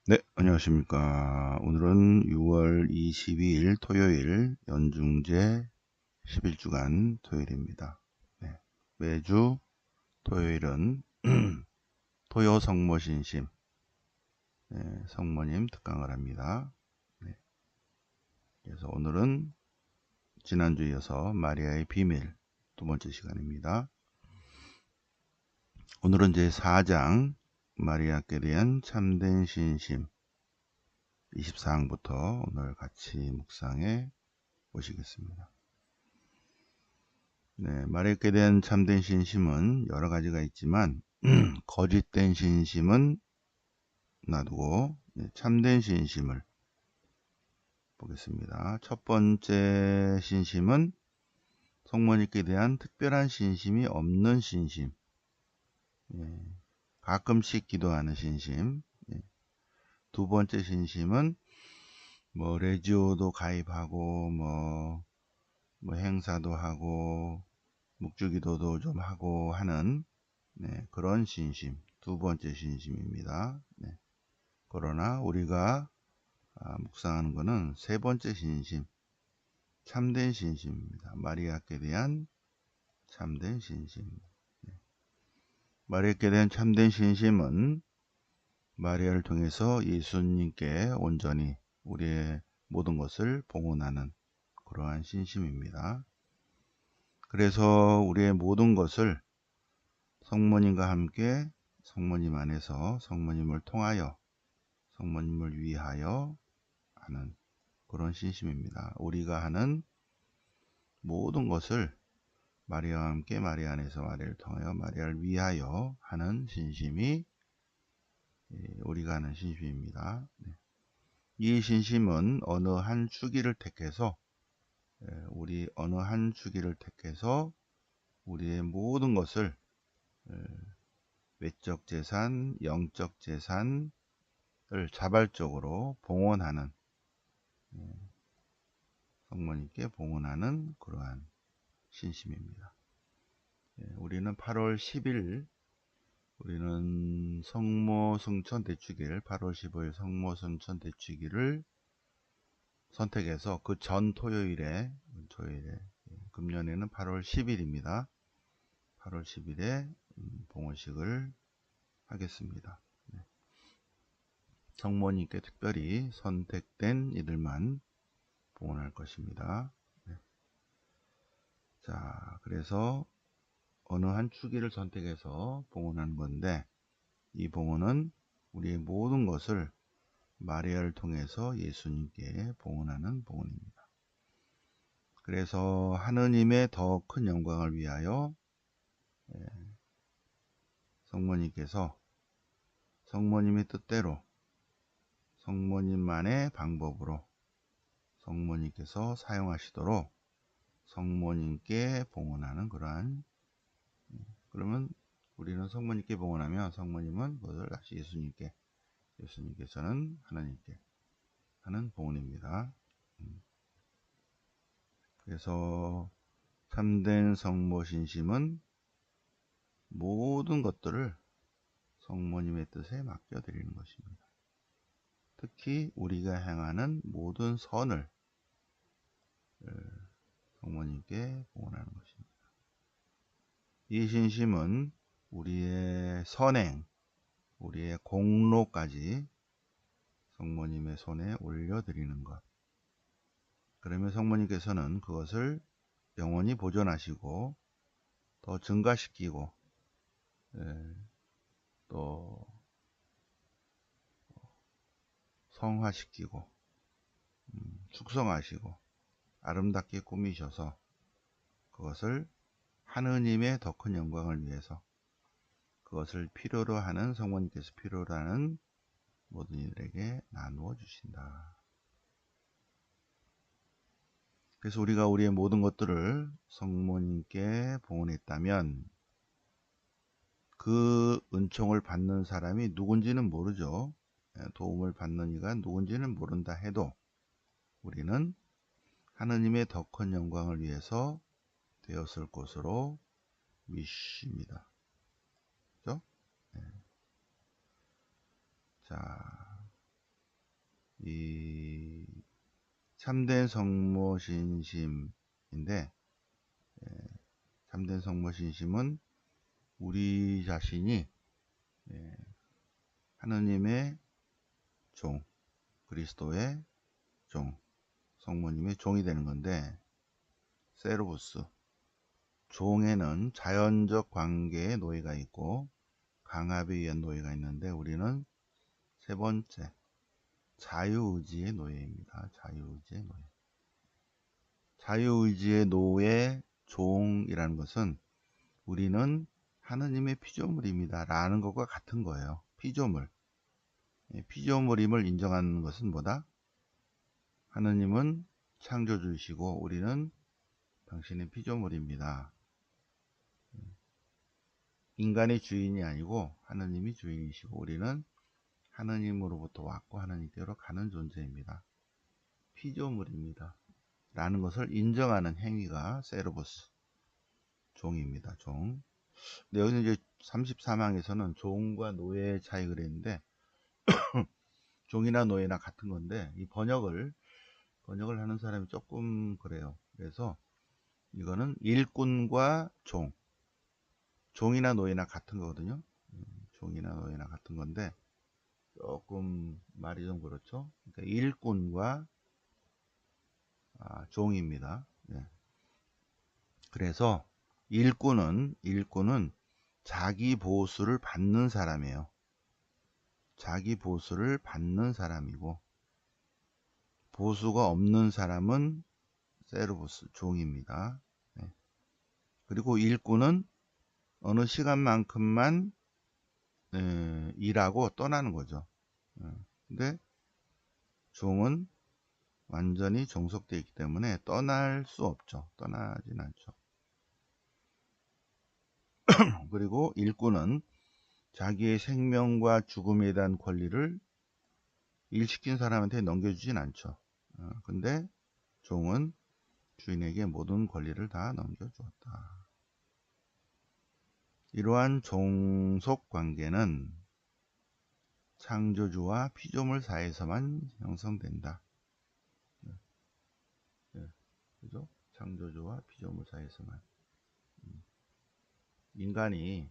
네, 안녕하십니까. 오늘은 6월 22일 토요일 연중제 11주간 토요일입니다. 네, 매주 토요일은 토요 성모신심, 네, 성모님 특강을 합니다. 네, 그래서 오늘은 지난주에 이어서 마리아의 비밀 두 번째 시간입니다. 오늘은 제4장 마리아께 대한 참된 신심 24항부터 오늘 같이 묵상해 보시겠습니다. 네, 마리아께 대한 참된 신심은 여러 가지가 있지만 거짓된 신심은 놔두고 참된 신심을 보겠습니다. 첫 번째 신심은 성모님께 대한 특별한 신심이 없는 신심, 가끔씩 기도하는 신심. 두 번째 신심은 레지오도 가입하고 뭐 행사도 하고 묵주기도도 좀 하고 하는 그런 신심, 두 번째 신심입니다. 그러나 우리가 묵상하는 것은 세 번째 신심, 참된 신심입니다. 마리아께 대한 참된 신심. 마리아께 대한 참된 신심은 마리아를 통해서 예수님께 온전히 우리의 모든 것을 봉헌하는 그러한 신심입니다. 그래서 우리의 모든 것을 성모님과 함께 성모님 안에서 성모님을 통하여 성모님을 위하여 하는 그런 신심입니다. 우리가 하는 모든 것을 마리아와 함께 마리아 안에서 마리아를 통하여 마리아를 위하여 하는 신심이 우리가 하는 신심입니다. 이 신심은 어느 한 주기를 택해서 어느 한 주기를 택해서 우리의 모든 것을 외적 재산, 영적 재산을 자발적으로 봉헌하는 성모님께 봉헌하는 그러한 신심입니다. 우리는 8월 10일 우리는 성모 승천 대축일 8월 15일 성모 승천 대축일을 선택해서 그 전 토요일에 금년에는 8월 10일입니다. 8월 10일에 봉헌식을 하겠습니다. 성모님께 특별히 선택된 이들만 봉헌할 것입니다. 자, 그래서 어느 한 주기를 선택해서 봉헌하는 건데 이 봉헌은 우리의 모든 것을 마리아를 통해서 예수님께 봉헌하는 봉헌입니다. 그래서 하느님의 더 큰 영광을 위하여 성모님께서 성모님의 뜻대로 성모님만의 방법으로 성모님께서 사용하시도록 성모님께 봉헌하는 그러한, 그러면 우리는 성모님께 봉헌하면 성모님은 그것을 다시 예수님께, 예수님께서는 하나님께 하는 봉헌입니다. 그래서 참된 성모 신심은 모든 것들을 성모님의 뜻에 맡겨드리는 것입니다. 특히 우리가 행하는 모든 선을 성모님께 봉헌하는 것입니다. 이 신심은 우리의 선행, 우리의 공로까지 성모님의 손에 올려드리는 것. 그러면 성모님께서는 그것을 영원히 보존하시고 더 증가시키고 또 성화시키고 축성하시고 아름답게 꾸미셔서 그것을 하느님의 더 큰 영광을 위해서 그것을 필요로 하는 성모님께서 필요로 하는 모든 이들에게 나누어 주신다. 그래서 우리가 우리의 모든 것들을 성모님께 봉헌했다면 그 은총을 받는 사람이 누군지는 모르죠. 도움을 받는 이가 누군지는 모른다 해도 우리는 하느님의 더 큰 영광을 위해서 되었을 것으로 믿습니다. 그렇죠? 자, 이 참된 성모신심인데, 참된 성모신심은 우리 자신이 하느님의 종, 그리스도의 종, 성모님의 종이 되는 건데, 세르부스, 종에는 자연적 관계의 노예가 있고 강압에 의한 노예가 있는데, 우리는 세 번째 자유의지의 노예입니다. 자유의지의 노예. 자유의지의 노예, 종이라는 것은 우리는 하느님의 피조물입니다 라는 것과 같은 거예요. 피조물. 피조물임을 인정하는 것은 뭐다? 하느님은 창조주이시고 우리는 당신의 피조물입니다. 인간의 주인이 아니고 하느님이 주인이시고 우리는 하느님으로부터 왔고 하느님께로 가는 존재입니다. 피조물입니다 라는 것을 인정하는 행위가 세르보스, 종입니다. 종. 근데 여기서 이제 34망에서는 종과 노예의 차이를 했는데 종이나 노예나 같은 건데 이 번역을 하는 사람이 조금 그래요. 그래서 이거는 일꾼과 종, 종이나 노예나 같은 거거든요. 종이나 노예나 같은 건데 조금 말이 좀 그렇죠. 그러니까 일꾼과 종입니다. 네. 그래서 일꾼은 자기 보수를 받는 사람이에요. 자기 보수를 받는 사람이고 보수가 없는 사람은 세르부스, 종입니다. 네. 그리고 일꾼은 어느 시간만큼만 일하고 떠나는 거죠. 근데 종은 완전히 종속되어 있기 때문에 떠날 수 없죠. 떠나진 않죠. 그리고 일꾼은 자기의 생명과 죽음에 대한 권리를 일시킨 사람한테 넘겨주진 않죠. 근데 종은 주인에게 모든 권리를 다 넘겨주었다. 이러한 종속 관계는 창조주와 피조물 사이에서만 형성된다. 그죠? 창조주와 피조물 사이에서만. 인간이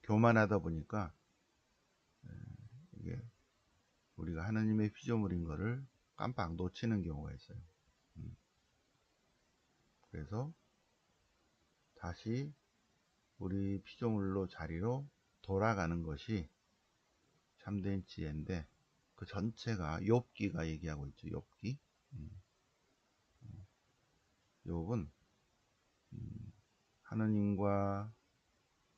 교만하다 보니까 이게 우리가 하나님의 피조물인 것을 깜빡 놓치는 경우가 있어요. 그래서 다시 우리 피조물로 자리로 돌아가는 것이 참된 지혜인데 그 전체가 욥기가 얘기하고 있죠. 욥기. 욥은 하느님과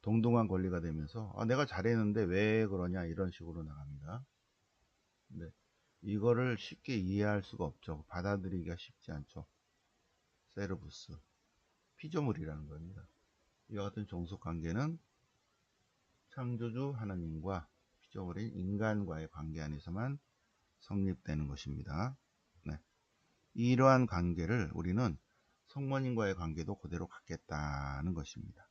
동등한 권리가 되면서 내가 잘했는데 왜 그러냐 이런 식으로 나갑니다. 근데 이거를 쉽게 이해할 수가 없죠. 받아들이기가 쉽지 않죠. 세르부스, 피조물이라는 겁니다. 이와 같은 종속관계는 창조주 하나님과 피조물인 인간과의 관계 안에서만 성립되는 것입니다. 네. 이러한 관계를 우리는 성모님과의 관계도 그대로 갖겠다는 것입니다.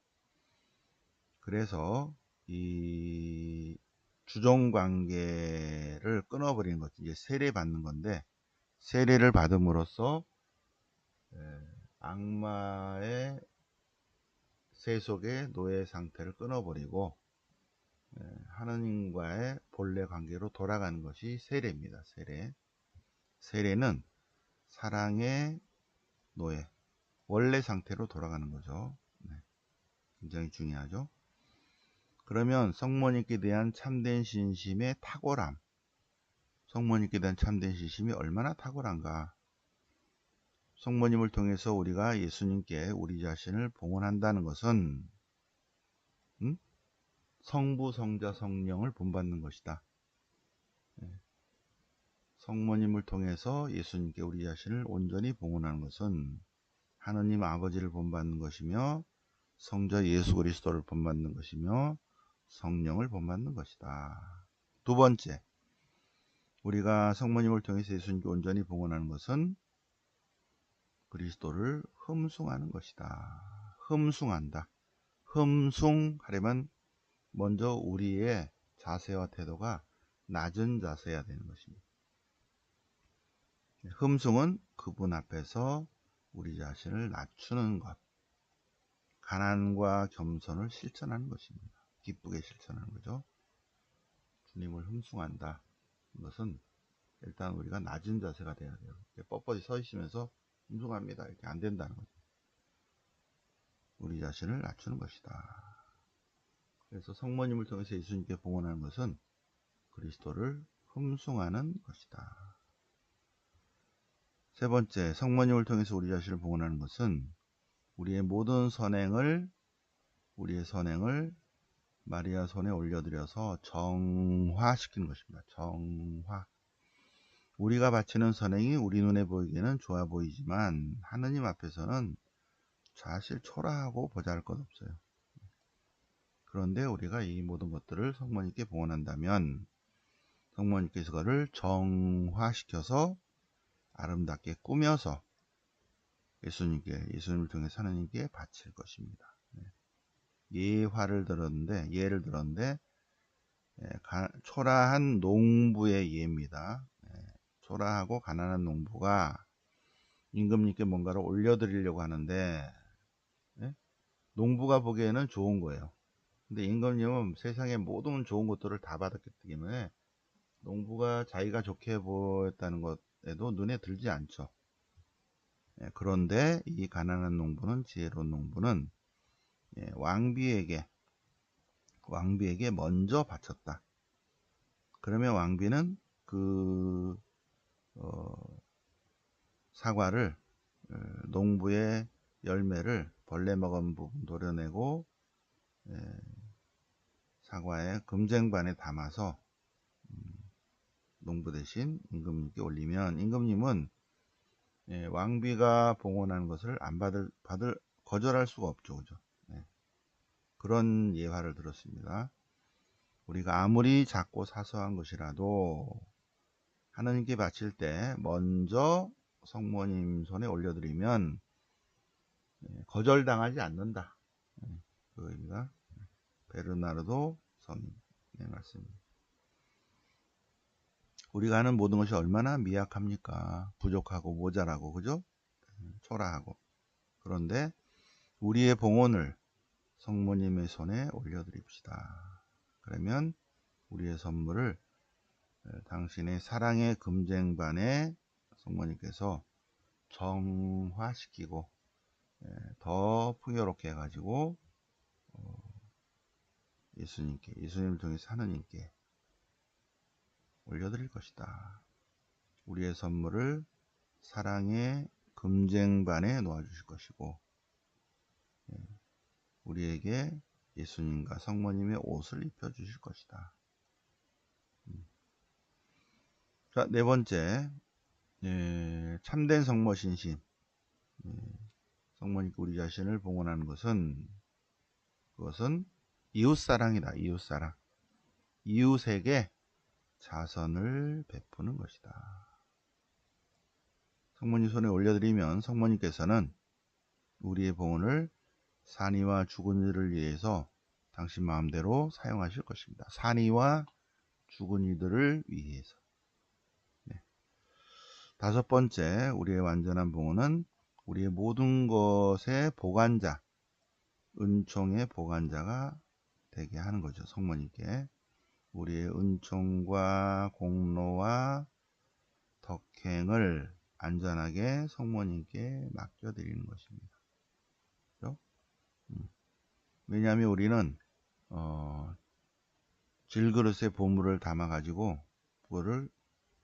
그래서 이 주종관계를 끊어버리는 것이 이제 세례받는 건데, 세례를 받음으로써 악마의 세속의 노예 상태를 끊어버리고 하느님과의 본래 관계로 돌아가는 것이 세례입니다. 세례. 세례는 사랑의 노예, 원래 상태로 돌아가는 거죠. 네. 굉장히 중요하죠. 그러면 성모님께 대한 참된 신심의 탁월함, 성모님께 대한 참된 신심이 얼마나 탁월한가. 성모님을 통해서 우리가 예수님께 우리 자신을 봉헌한다는 것은 성부, 성자, 성령을 본받는 것이다. 성모님을 통해서 예수님께 우리 자신을 온전히 봉헌하는 것은 하느님 아버지를 본받는 것이며 성자 예수 그리스도를 본받는 것이며 성령을 본받는 것이다. 두 번째, 우리가 성모님을 통해서 예수님께 온전히 봉헌하는 것은 그리스도를 흠숭하는 것이다. 흠숭한다. 흠숭하려면 먼저 우리의 자세와 태도가 낮은 자세야 되는 것입니다. 흠숭은 그분 앞에서 우리 자신을 낮추는 것, 가난과 겸손을 실천하는 것입니다. 기쁘게 실천하는 거죠. 주님을 흠숭한다. 이것은 일단 우리가 낮은 자세가 돼야 돼요. 뻣뻣이 서 있으면서 흠숭합니다. 이렇게 안 된다는 거죠. 우리 자신을 낮추는 것이다. 그래서 성모님을 통해서 예수님께 봉헌하는 것은 그리스도를 흠숭하는 것이다. 세 번째, 성모님을 통해서 우리 자신을 봉헌하는 것은 우리의 모든 우리의 선행을 마리아 손에 올려드려서 정화시키는 것입니다. 정화. 우리가 바치는 선행이 우리 눈에 보이기에는 좋아 보이지만 하느님 앞에서는 사실 초라하고 보잘것없어요. 그런데 우리가 이 모든 것들을 성모님께 봉헌한다면 성모님께서 그것을 정화시켜서 아름답게 꾸며서 예수님을 통해서 하나님께 바칠 것입니다. 예를 들었는데 초라한 농부의 예입니다. 초라하고 가난한 농부가 임금님께 뭔가를 올려드리려고 하는데 농부가 보기에는 좋은 거예요. 근데 임금님은 세상의 모든 좋은 것들을 다 받았기 때문에 농부가 자기가 좋게 보였다는 것에도 눈에 들지 않죠. 그런데 이 가난한 농부는, 지혜로운 농부는 왕비에게 먼저 바쳤다. 그러면 왕비는 그 사과를, 농부의 열매를 벌레 먹은 부분 도려내고 사과에 금쟁반에 담아서 농부 대신 임금님께 올리면 임금님은 왕비가 봉헌한 것을 거절할 수가 없죠. 그죠? 그런 예화를 들었습니다. 우리가 아무리 작고 사소한 것이라도 하나님께 바칠 때 먼저 성모님 손에 올려드리면 거절당하지 않는다. 그겁니다. 베르나르도 성인의 말씀입니다. 우리가 하는 모든 것이 얼마나 미약합니까? 부족하고 모자라고, 그죠? 초라하고. 그런데 우리의 봉헌을 성모님의 손에 올려드립시다. 그러면 우리의 선물을 당신의 사랑의 금쟁반에 성모님께서 정화시키고 더 풍요롭게 해가지고 예수님을 통해서 하느님께 올려드릴 것이다. 우리의 선물을 사랑의 금쟁반에 놓아주실 것이고 우리에게 예수님과 성모님의 옷을 입혀주실 것이다. 자, 네 번째, 참된 성모신심. 성모님께 우리 자신을 봉헌하는 그것은 이웃사랑이다. 이웃사랑. 이웃에게 자선을 베푸는 것이다. 성모님 손에 올려드리면 성모님께서는 우리의 봉헌을 산이와 죽은 이들을 위해서 당신 마음대로 사용하실 것입니다. 산이와 죽은 이들을 위해서. 다섯 번째, 우리의 완전한 봉헌은 우리의 모든 것의 보관자, 은총의 보관자가 되게 하는 거죠. 성모님께 우리의 은총과 공로와 덕행을 안전하게 성모님께 맡겨드리는 것입니다. 그렇죠? 왜냐하면 우리는 질그릇에 보물을 담아가지고 그거를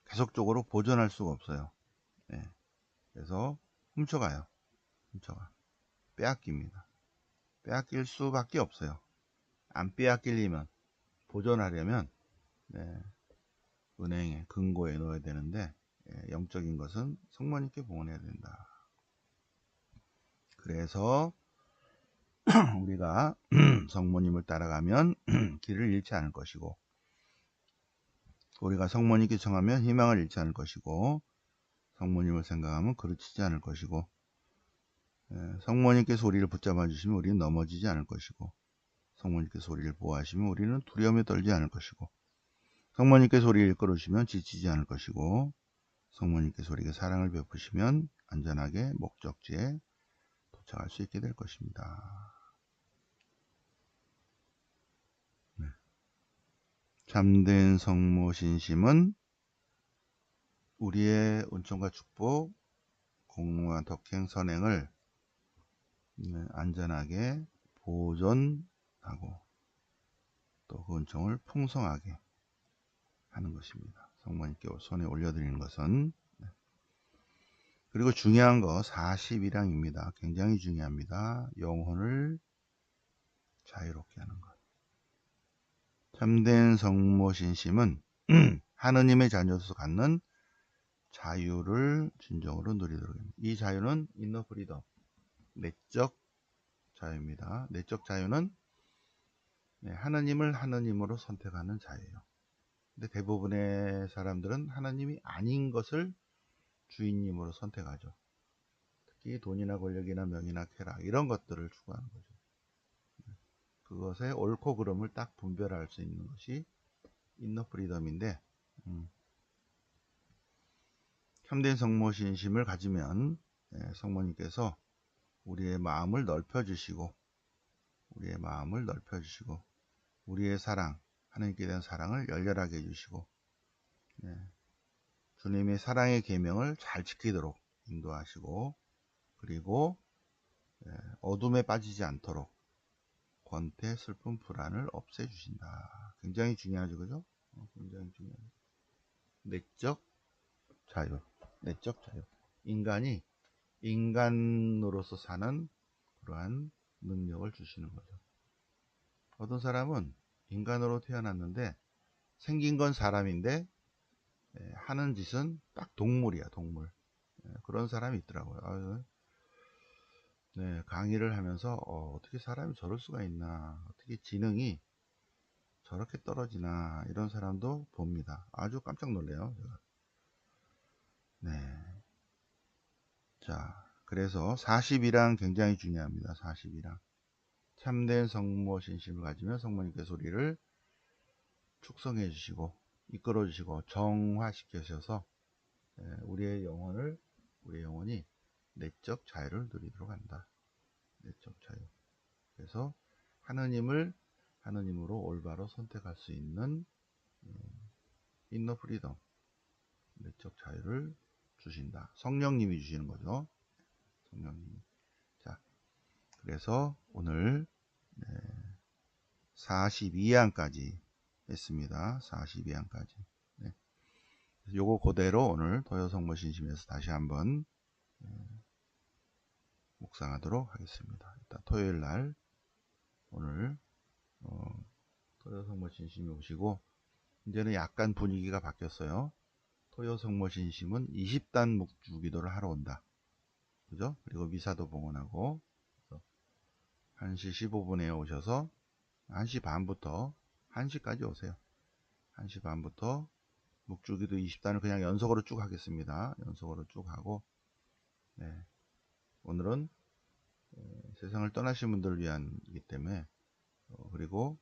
계속적으로 보존할 수가 없어요. 그래서 훔쳐가. 빼앗깁니다. 빼앗길 수밖에 없어요. 안 빼앗기려면, 보존하려면 은행에, 금고에 넣어야 되는데 영적인 것은 성모님께 봉헌해야 된다. 그래서 우리가 성모님을 따라가면 길을 잃지 않을 것이고 우리가 성모님께 청하면 희망을 잃지 않을 것이고 성모님을 생각하면 그르치지 않을 것이고 성모님께서 우리를 붙잡아 주시면 우리는 넘어지지 않을 것이고 성모님께서 우리를 보호하시면 우리는 두려움에 떨지 않을 것이고 성모님께 소리를 이끌어주시면 지치지 않을 것이고, 성모님께서 우리에게 사랑을 베푸시면 안전하게 목적지에 도착할 수 있게 될 것입니다. 네. 참된 성모신심은 우리의 은총과 축복, 공무와 덕행, 선행을 안전하게 보존하고 또 그 은총을 풍성하게 하는 것입니다. 성모님께 손에 올려드리는 것은. 그리고 중요한 거 42량입니다. 굉장히 중요합니다. 영혼을 자유롭게 하는 것. 참된 성모신심은 하느님의 자녀로서 갖는 자유를 진정으로 누리도록 합니다. 이 자유는 인너 프리덤, 내적 자유입니다. 내적 자유는 하느님을 하느님으로 선택하는 자유예요. 근데 대부분의 사람들은 하나님이 아닌 것을 주인님으로 선택하죠. 특히 돈이나 권력이나 명이나 쾌락 이런 것들을 추구하는 거죠. 그것의 옳고 그름을 딱 분별할 수 있는 것이 인너 프리덤인데, 참된 성모신심을 가지면 성모님께서 우리의 마음을 넓혀주시고 우리의 사랑, 하나님께 대한 사랑을 열렬하게 해주시고 주님의 사랑의 계명을 잘 지키도록 인도하시고, 그리고 어둠에 빠지지 않도록 권태, 슬픔, 불안을 없애주신다. 굉장히 중요하죠, 그죠? 굉장히 중요하죠. 내적 자유. 인간이 인간으로서 사는 그러한 능력을 주시는 거죠. 어떤 사람은 인간으로 태어났는데 생긴 건 사람인데 하는 짓은 딱 동물이야, 동물. 그런 사람이 있더라고요. 강의를 하면서 어떻게 사람이 저럴 수가 있나, 어떻게 지능이 저렇게 떨어지나, 이런 사람도 봅니다. 아주 깜짝 놀래요, 제가. 자, 그래서 42랑 굉장히 중요합니다. 42랑. 참된 성모신심을 가지면 성모님께서 우리를 축성해 주시고 이끌어 주시고 정화시켜 주셔서 우리의 영혼이 내적 자유를 누리도록 한다. 내적 자유. 그래서 하느님으로 올바로 선택할 수 있는 인너 프리덤, 내적 자유를 주신다. 성령님이 주시는 거죠. 성령님이. 자, 그래서 오늘 42항까지 했습니다. 42항까지. 요거 그대로 오늘 도요성모신심에서 다시 한번 묵상하도록 하겠습니다. 일단 토요일 날 오늘 토요성모신심이 오시고, 이제는 약간 분위기가 바뀌었어요. 토요성모신심은 20단 묵주기도를 하러 온다. 그죠? 그리고 미사도 봉헌하고 1시 15분에 오셔서 1시 반부터 1시까지 오세요. 1시 반부터 묵주기도 20단을 그냥 연속으로 쭉 하겠습니다. 연속으로 쭉 하고, 오늘은 세상을 떠나신 분들을 위한이기 때문에 그리고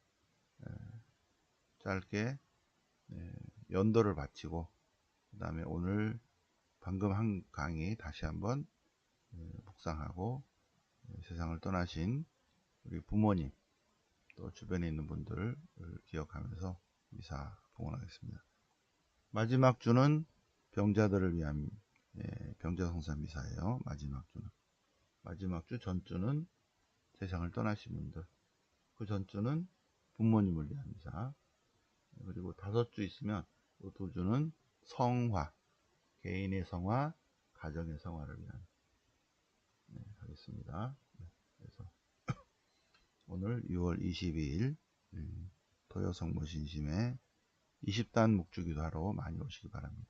짧게 연도를 바치고, 그 다음에 오늘 방금 한 강의 다시 한번 묵상하고 세상을 떠나신 우리 부모님 또 주변에 있는 분들을 기억하면서 미사 봉헌하겠습니다. 마지막 주는 병자들을 위한 병자성사 미사예요. 마지막 주 전주는 세상을 떠나신 분들, 그 전주는 부모님을 위한 미사, 그리고 5주 있으면 그 2주는 성화, 개인의 성화, 가정의 성화를 위한 하겠습니다. 그래서 오늘 6월 22일 토요성모신심에 20단 묵주기도 하러 많이 오시기 바랍니다.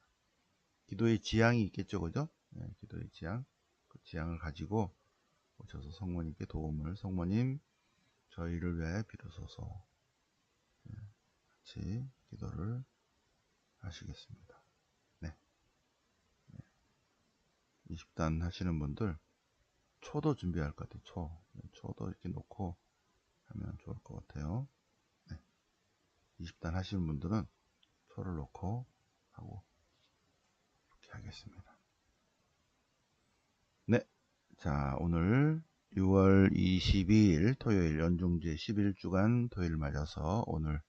기도의 지향이 있겠죠, 그죠? 기도의 지향, 그 지향을 가지고 오셔서 성모님께 도움을, 성모님 저희를 위해 빌어소서, 같이 기도를 하시겠습니다. 20단 하시는 분들 초도 준비할 것 같아요. 초도 이렇게 놓고 하면 좋을 것 같아요. 20단 하시는 분들은 표를 놓고 하고 이렇게 하겠습니다. 네, 자 오늘 6월 22일 토요일 연중제 11주간 토요일 맞아서 오늘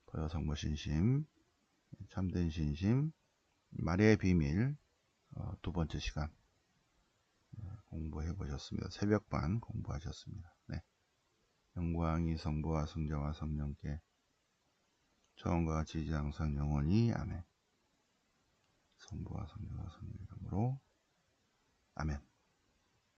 보여성모 신심, 참된 신심, 마리아의 비밀 두 번째 시간 공부해 보셨습니다. 새벽반 공부하셨습니다. 네. 영광이 성부와 성자와 성령께 처음과 같이 이제 항상 영원히 아멘. 성부와 성자와 성령 이름으로 아멘.